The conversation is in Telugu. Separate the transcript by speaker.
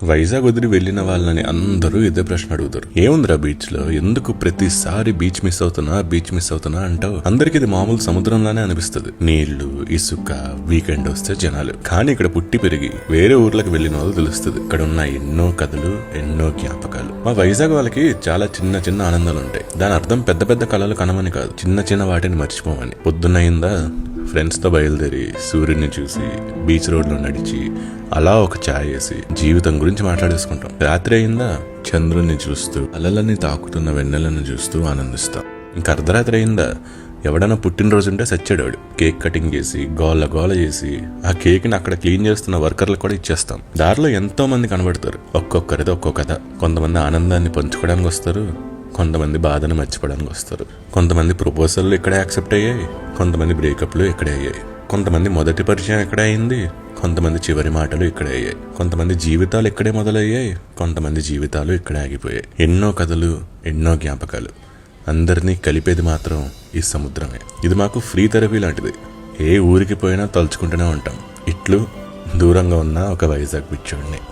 Speaker 1: వైజాగ్ వదిలి వెళ్లిన వాళ్ళని అందరూ ఇదే ప్రశ్న అడుగుతారు. ఏముందిరా బీచ్ లో, ఎందుకు ప్రతిసారి బీచ్ మిస్ అవుతున్నా అంటావు? అందరికి ఇది మామూలు సముద్రంలానే అనిపిస్తుంది. నీళ్లు, ఇసుక, వీకెండ్ వస్తే జనాలు. కానీ ఇక్కడ పుట్టి పెరిగి వేరే ఊర్లకు వెళ్లిన వాళ్ళు తెలుస్తుంది ఇక్కడ ఉన్న ఎన్నో కథలు, ఎన్నో జ్ఞాపకాలు. మా వైజాగ్ వాళ్ళకి చాలా చిన్న చిన్న ఆనందాలు ఉంటాయి. దాని అర్థం పెద్ద పెద్ద కళలు కనమని కాదు, చిన్న చిన్న వాటిని మర్చిపోమని. పొద్దున్నయిందా ఫ్రెండ్స్ తో బయలుదేరి సూర్యుడిని చూసి బీచ్ రోడ్ లో నడిచి అలా ఒక ఛాయ్ వేసి జీవితం గురించి మాట్లాడేసుకుంటాం. రాత్రి అయిందా చంద్రుడిని చూస్తూ అలలని తాకుతున్న వెన్నెలను చూస్తూ ఆనందిస్తాం. ఇంక అర్ధరాత్రి అయిందా ఎవడన్నా పుట్టినరోజు ఉంటే సచ్చాడు, కేక్ కటింగ్ చేసి గోల గోల చేసి ఆ కేక్ ని అక్కడ క్లీన్ చేస్తున్న వర్కర్లకు కూడా ఇచ్చేస్తాం. దారిలో ఎంతో మంది కనబడతారు, ఒక్కొక్కరిది ఒక్కో కథ. కొంతమంది ఆనందాన్ని పంచుకోవడానికి వస్తారు, కొంతమంది బాధను మర్చిపోవడానికి వస్తారు. కొంతమంది ప్రపోజల్లు ఇక్కడే యాక్సెప్ట్ అయ్యాయి, కొంతమంది బ్రేకప్లు ఇక్కడే అయ్యాయి. కొంతమంది మొదటి పరిచయం ఇక్కడే అయింది, కొంతమంది చివరి మాటలు ఇక్కడే అయ్యాయి. కొంతమంది జీవితాలు ఇక్కడే మొదలయ్యాయి, కొంతమంది జీవితాలు ఇక్కడే ఆగిపోయాయి. ఎన్నో కథలు, ఎన్నో జ్ఞాపకాలు. అందరినీ కలిపేది మాత్రం ఈ సముద్రమే. ఇది మాకు ఫ్రీ థెరపీ లాంటిది. ఏ ఊరికి పోయినా తలుచుకుంటూనే ఉంటాం. ఇట్లు దూరంగా ఉన్న ఒక వైజాగ్ పిచ్చోడిని.